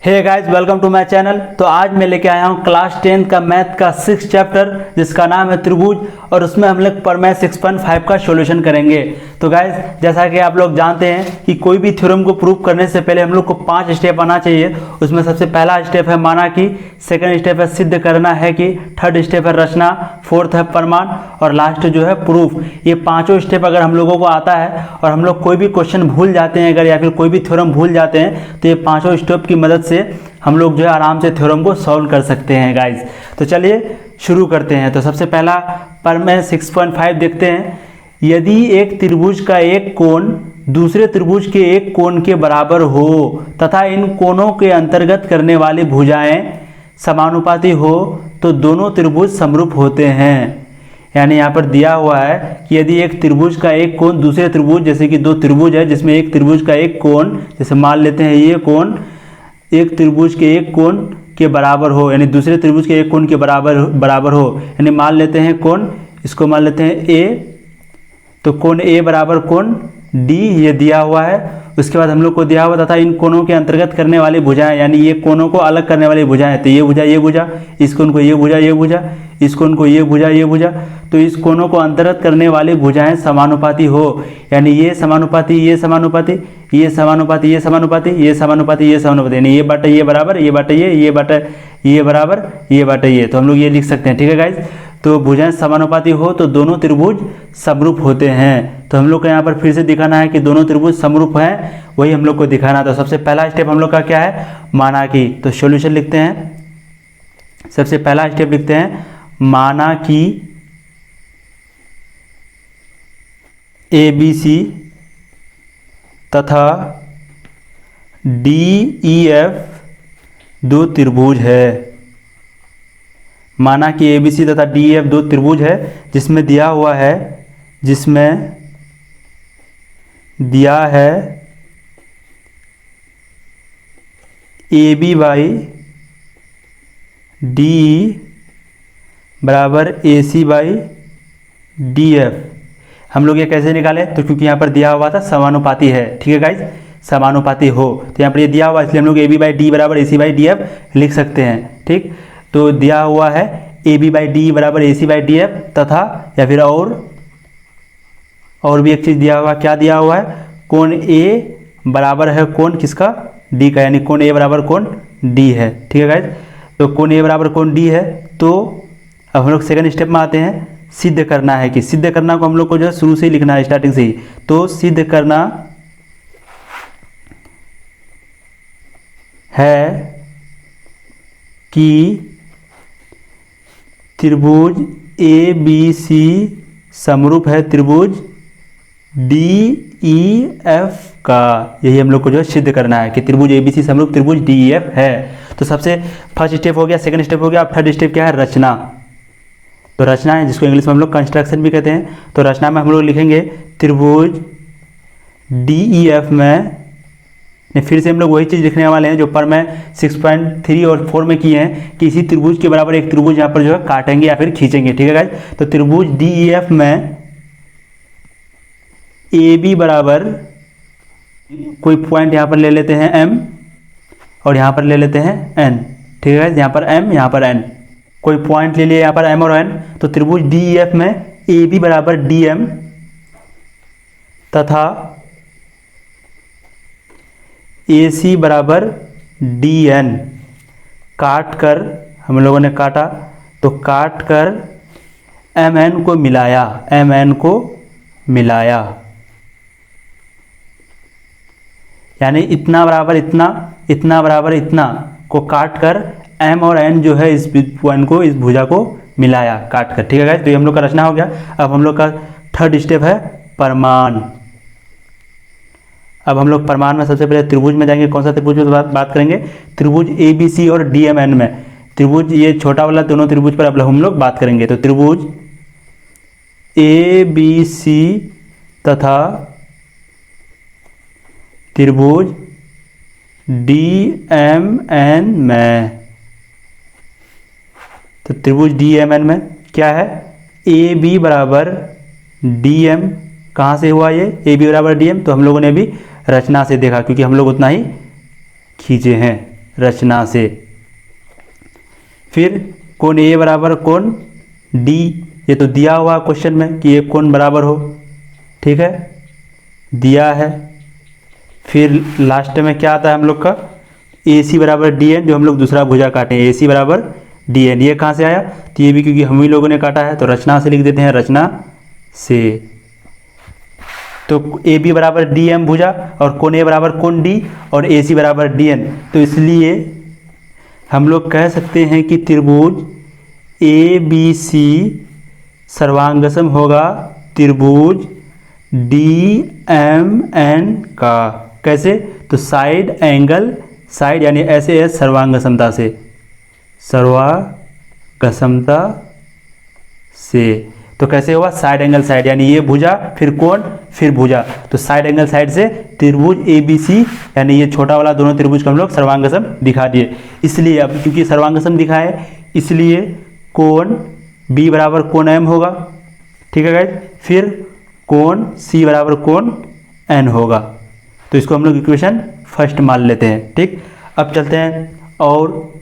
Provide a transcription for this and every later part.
Hey guys, welcome to my channel. तो आज मैं लेके आया हूँ क्लास 10 का मैथ का 6 चैप्टर जिसका नाम है त्रिभुज, और उसमें हम लोग प्रमेय 6.5 का सॉल्यूशन करेंगे। तो गाइस, जैसा कि आप लोग जानते हैं कि कोई भी थ्योरम को प्रूव करने से पहले हम लोग को 5 स्टेप आना चाहिए। उसमें सबसे पहला स्टेप है माना कि, सेकंड स्टेप है सिद्ध करना है कि, थर्ड स्टेप है रचना, फोर्थ है प्रमाण, और लास्ट जो है प्रूफ। ये पाँचों स्टेप अगर हम लोगों को आता है और हम लोग कोई भी क्वेश्चन भूल जाते हैं अगर, या फिर कोई भी थ्योरम भूल जाते हैं, तो ये पाँचों स्टेप की मदद से हम लोग जो है आराम से थ्योरम को सॉल्व कर सकते हैं गाइज। तो चलिए शुरू करते हैं। तो सबसे पहला प्रमेय 6.5 देखते हैं। यदि एक त्रिभुज का एक कोण दूसरे त्रिभुज के एक कोण के बराबर हो तथा इन कोणों के अंतर्गत करने वाली भुजाएं समानुपाती हो तो दोनों त्रिभुज समरूप होते हैं। यानी यहाँ पर दिया हुआ है कि यदि एक त्रिभुज का एक कोण दूसरे त्रिभुज, जैसे कि दो त्रिभुज है जिसमें एक त्रिभुज का एक कोण, जैसे मान लेते हैं ये कोण एक त्रिभुज के एक कोण के बराबर हो, यानी दूसरे त्रिभुज के एक कोण के बराबर हो, यानी मान लेते हैं कोण, इसको मान लेते हैं ए, तो कोण ए बराबर कोण डी ये दिया हुआ है। उसके बाद हम लोग को दिया हुआ तथा इन कोणों के अंतर्गत करने वाली भुजाएं, यानी ये कोणों को अलग करने वाली भुजाएं, तो ये भुजा, इस कोण को ये भुजा, इस कोण को ये भुजा, तो इस कोणों को अंतर्गत करने वाली भुजाएं समानुपाती हो, यानी ये समानुपाती, ये समानुपाती, ये समानुपाती, ये समानुपाती, ये समानुपाती, ये समानुपाती, यानी ये बटा ये बराबर, ये बटा ये बटा ये बराबर, ये बटा ये। तो हम लोग ये लिख सकते हैं, ठीक है गाइज। तो भुजाएं समानुपाती हो तो दोनों त्रिभुज समरूप होते हैं। तो हम लोग को यहाँ पर फिर से दिखाना है कि दोनों त्रिभुज समरूप हैं, वही हम लोग को दिखाना। तो सबसे पहला स्टेप हम लोग का क्या है, माना कि। तो सॉल्यूशन लिखते हैं। सबसे पहला स्टेप लिखते हैं माना कि ABC तथा DEF दो त्रिभुज है। माना कि ABC तथा DEF दो त्रिभुज है जिसमें दिया हुआ है, जिसमें दिया है AB बाई DE बराबर AC बाई DF। हम लोग ये कैसे निकाले, तो क्योंकि यहाँ पर दिया हुआ था समानुपाती है, ठीक है गाइज, समानुपाती हो, तो यहाँ पर ये दिया हुआ इसलिए हम लोग AB बाई D बराबर AC बाई DF लिख सकते हैं, ठीक। तो दिया हुआ है AB बाई D बराबर AC बाई DF तथा, या फिर और भी एक चीज़ दिया हुआ, क्या दिया हुआ है, कोण A बराबर है कोण किसका, D का, यानी कोण A बराबर कोण D है, ठीक है गाइज। तो कोण A बराबर कोण D है। तो अब हम लोग सेकंड स्टेप में आते हैं, सिद्ध करना है कि। सिद्ध करना को हम लोग को जो है शुरू से ही लिखना है, स्टार्टिंग से ही। तो सिद्ध करना है कि त्रिभुज ABC समरूप है त्रिभुज DEF का। यही हम लोग को जो है सिद्ध करना है कि त्रिभुज ABC समरूप त्रिभुज DEF है। तो सबसे फर्स्ट स्टेप हो गया, सेकंड स्टेप हो गया। अब थर्ड स्टेप क्या है, रचना। तो रचना है जिसको इंग्लिश में हम लोग कंस्ट्रक्शन भी कहते हैं। तो रचना में हम लोग लिखेंगे त्रिभुज DEF में, फिर से हम लोग वही चीज़ लिखने वाले हैं जो पर मैं 6.3 और 4 में किए हैं, कि इसी त्रिभुज के बराबर एक त्रिभुज यहाँ पर जो है काटेंगे या फिर खींचेंगे, ठीक है गाइस। तो त्रिभुज DEF में AB बराबर, कोई पॉइंट यहाँ पर ले लेते हैं M और यहाँ पर ले लेते हैं N, ठीक है गाइस, यहाँ पर M यहाँ पर N, कोई पॉइंट ले लिए यहाँ पर M और N। तो त्रिभुज DEF में AB बराबर DM तथा AC बराबर DN। काट कर हम लोगों ने काटा, तो काट कर MN को मिलाया, MN को मिलाया, यानी इतना बराबर इतना, इतना बराबर इतना को काट कर M और N जो है इस पॉइंट को, इस भुजा को मिलाया काट कर, ठीक है गाइस। तो ये हम लोग का रचना हो गया। अब हम लोग का थर्ड स्टेप है प्रमाण। अब हम लोग प्रमाण में सबसे पहले त्रिभुज में जाएंगे। कौन सा त्रिभुज में बात करेंगे, त्रिभुज ABC और DMN में। त्रिभुज ये छोटा वाला दोनों त्रिभुज पर अब हम लोग बात करेंगे। तो त्रिभुज ABC तथा त्रिभुज DMN में। तो त्रिभुज DMN में क्या है, AB बराबर DM, कहाँ से हुआ ये, AB बराबर DM, तो हम लोगों ने भी रचना से देखा क्योंकि हम लोग उतना ही खींचे हैं, रचना से। फिर कोण ए बराबर कोण डी, ये तो दिया हुआ क्वेश्चन में कि ये कोण बराबर हो, ठीक है, दिया है। फिर लास्ट में क्या आता है हम लोग का, ए सी बराबर डी एन, जो हम लोग दूसरा भुजा काटे हैं, ए सी बराबर डी एन। ये कहाँ से आया, तो ये भी क्योंकि हम ही लोगों ने काटा है तो रचना से लिख देते हैं, रचना से। तो ए बी बराबर डी एम भुजा और कोण ए बराबर कोण डी और ए सी बराबर डी एन, तो इसलिए हम लोग कह सकते हैं कि त्रिभुज ए बी सी सर्वांगसम होगा त्रिभुज डी एम एन का। कैसे, तो साइड एंगल, साइड यानी ऐसे है सर्वांगसमता से, सर्वांगसमता से। तो कैसे हुआ, साइड एंगल साइड, यानी ये भुजा फिर कोण फिर भुजा, तो साइड एंगल साइड से त्रिभुज ए बी सी, यानी ये छोटा वाला दोनों त्रिभुज को हम लोग सर्वांगसम दिखा दिए। इसलिए अब क्योंकि सर्वांगसम दिखा है इसलिए कोण बी बराबर कोण एम होगा, ठीक है गाइज। फिर कोण सी बराबर कोण एन होगा, तो इसको हम लोग इक्वेशन फर्स्ट मान लेते हैं, ठीक। अब चलते हैं और,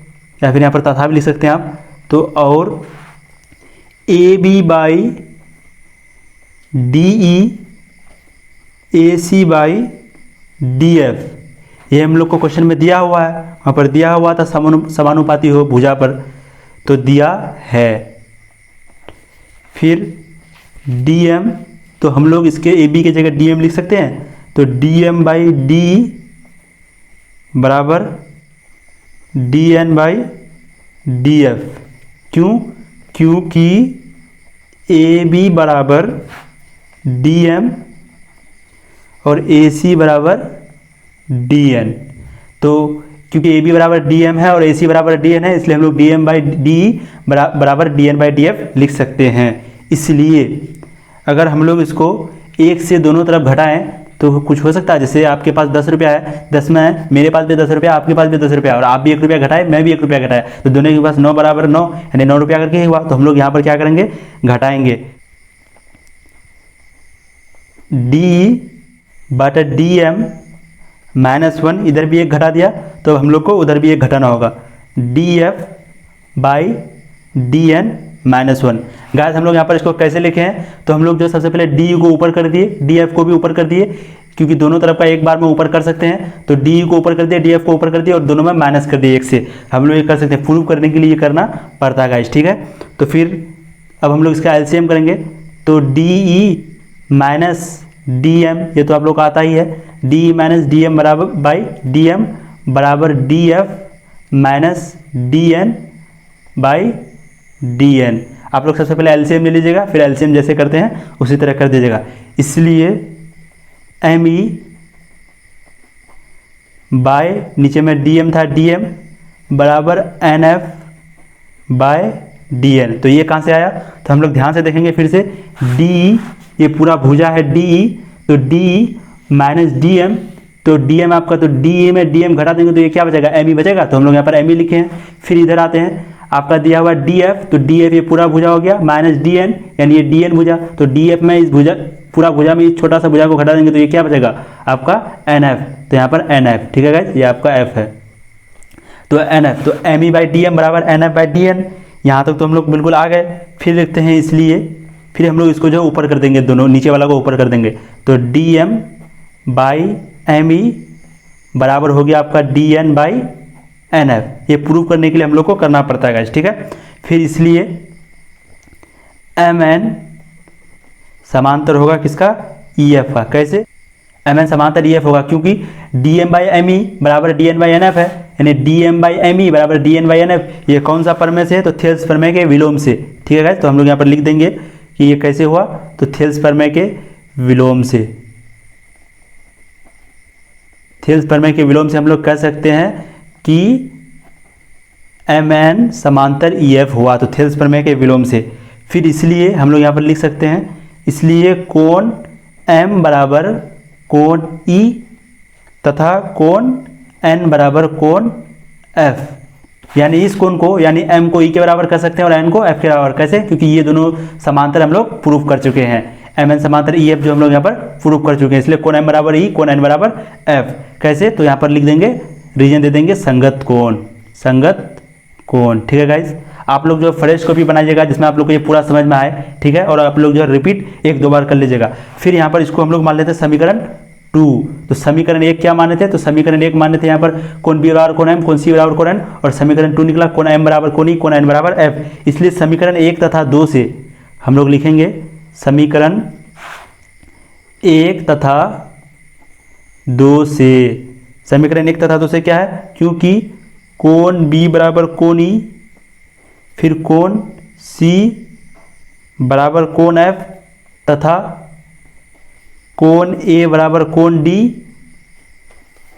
या फिर यहाँ पर तथा भी लिख सकते हैं आप, तो और A B by D E A C by D F, ये हम लोग को क्वेश्चन में दिया हुआ है, वहाँ पर दिया हुआ था समानुपाती हो भुजा पर, तो दिया है। फिर डी एम, तो हम लोग इसके ए बी की जगह डी एम लिख सकते हैं, तो डी एम बाई डी बराबर D N by D F. क्यों, क्योंकि ए बी बराबर डी एम और ए सी बराबर डी एन, तो क्योंकि ए बी बराबर डी एम है और ए सी बराबर डी एन है, इसलिए हम लोग डी एम बाई डी बराबर D N by D F लिख सकते हैं। इसलिए अगर हम लोग इसको एक से दोनों तरफ घटाएं तो कुछ हो सकता है, जैसे आपके पास 10 रुपया है, 10 में है, मेरे पास भी 10 रुपया, आपके पास भी 10 रुपया, और आप भी 1 रुपया घटाए, मैं भी 1 रुपया घटाए, तो दोनों के पास 9 बराबर 9, यानी 9 रुपया करके ही हुआ। तो हम लोग यहाँ पर क्या करेंगे, घटाएंगे, डी बटा डी एम माइनस 1, इधर भी एक घटा दिया तो हम लोग को उधर भी एक घटाना होगा, D F by D N minus 1। Guys हम लोग यहाँ पर इसको कैसे लिखे हैं, तो हम लोग जो सबसे पहले डी को ऊपर कर दिए, डी एफ को भी ऊपर कर दिए, क्योंकि दोनों तरफ का एक बार में ऊपर कर सकते हैं, तो डी को ऊपर कर दिया, डी एफ को ऊपर कर दिया और दोनों में माइनस कर दिए 1 से। हम लोग ये कर सकते हैं, प्रूव करने के लिए ये करना पड़ता है गाइस, ठीक है। तो फिर अब हम लोग इसका एलसीएम करेंगे, तो D E minus D M, ये तो आप लोग को आता ही है, D E minus D M बराबर बाई डी एम बराबर D F minus D N by D N. आप लोग सबसे पहले एलसीएम ले लीजिएगा, फिर एलसीएम जैसे करते हैं उसी तरह कर दीजिएगा। इसलिए एम ई बाय, नीचे में डी एम था, डी एम बराबर N F by D N. तो ये कहाँ से आया, तो हम लोग ध्यान से देखेंगे फिर से, डी ये पूरा भुजा है डी, तो डी माइनस डी एम, तो डी एम आपका, तो डी में डी एम घटा देंगे तो ये क्या बचेगा, एम ई बचेगा, तो हम लोग यहाँ पर एम ई लिखे हैं। फिर इधर आते हैं, आपका दिया हुआ डी एफ, तो डी एफ ये पूरा भुजा हो गया, माइनस डी एन यानी ये डी एन भुजा, तो डी एफ में इस भुजा पूरा भुजा में इस छोटा सा भुजा को घटा देंगे तो ये क्या बचेगा आपका एन एफ, तो यहाँ पर एन एफ, ठीक है गाइस, ये आपका एफ है, तो एन एफ, तो M E by D M बराबर N F by D N. यहाँ तक तो हम लोग बिल्कुल आ गए। फिर लिखते हैं, इसलिए फिर हम लोग इसको जो ऊपर कर देंगे, दोनों नीचे वाला को ऊपर कर देंगे, तो D M by M E बराबर हो गया आपका D N by N F. ये प्रूव करने के लिए हम लोग को करना पड़ता है गाइस, ठीक है। फिर इसलिए एम एन समांतर होगा किसका, ई एफ का। कैसे, एम एन समांतर ई एफ होगा, क्योंकि D M by M E बराबर D N by N F है, यानी D M by M E बराबर D N by N F. ये कौन सा प्रमेय से है, तो थेल्स प्रमेय के विलोम से, ठीक है गाइस। तो हम लोग यहाँ पर लिख देंगे कि ये कैसे हुआ, तो थेल्स प्रमेय के विलोम से, थेल्स प्रमेय के विलोम से हम लोग कह सकते हैं कि एम एन समांतर ई एफ हुआ, तो थेल्स प्रमेय के विलोम से। फिर इसलिए हम लोग यहाँ पर लिख सकते हैं, इसलिए कोण एम बराबर कोण ई तथा कोण एन बराबर कोण एफ, यानी इस कोण को, यानी एम को ई के बराबर कर सकते हैं और एन को एफ के बराबर। कैसे, क्योंकि ये दोनों समांतर हम लोग प्रूफ कर चुके हैं, एम एन समांतर ई एफ जो हम लोग यहाँ पर प्रूफ कर चुके हैं, इसलिए कोण एम बराबर ई, कोण एन बराबर एफ। कैसे, तो यहाँ पर लिख देंगे रीजन दे देंगे संगत कोण, संगत कोण। ठीक है गाइज, आप लोग जो फ्रेश कॉपी बनाइएगा जिसमें आप लोग को ये पूरा समझ में आए। ठीक है, और आप लोग जो है रिपीट 1-2 बार कर लीजिएगा। फिर यहाँ पर इसको हम लोग मान लेते हैं समीकरण 2। तो समीकरण 1 क्या माने थे, तो समीकरण 1 माने थे यहाँ पर कोण बी बराबर कोण एम, कोण सी बराबर कोण एन, और समीकरण 2 निकला कोण एम बराबर कोण ई, कोण एन बराबर एफ। इसलिए समीकरण 1 तथा 2 से हम लोग लिखेंगे समीकरण 1 तथा 2 से, समीकरण 1 तथा 2 से क्या है, क्योंकि कोण बी बराबर कोण ई, फिर कोण सी बराबर कोण एफ तथा कोण ए बराबर कोण डी,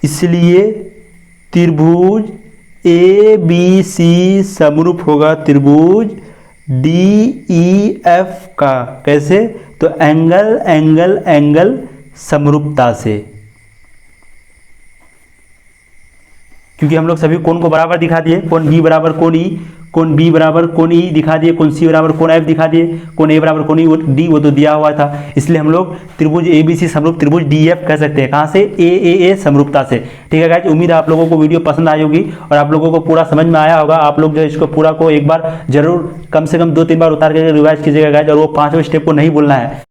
इसलिए त्रिभुज ए बी सी समरूप होगा त्रिभुज डी ई एफ का। कैसे, तो एंगल एंगल एंगल समरूपता से, क्योंकि हम लोग सभी कोण को बराबर दिखा दिए, कोण बी बराबर कोण ई, कोण बी बराबर कोण ई दिखा दिए, कोण सी बराबर कोण एफ दिखा दिए, कोण ए बराबर कोण ई डी वो तो दिया हुआ था। इसलिए हम लोग त्रिभुज ए बी सी समरूप त्रिभुज डी एफ कह सकते हैं। कहाँ से, ए समरूपता से। ठीक है गाइस, उम्मीद है आप लोगों को वीडियो पसंद आई होगी और आप लोगों को पूरा समझ में आया होगा। आप लोग जो इसको पूरा को एक बार जरूर कम से कम 2-3 बार उतार के रिवाइज कीजिएगा गाइस, और वो 5वें स्टेप को नहीं भूलना है।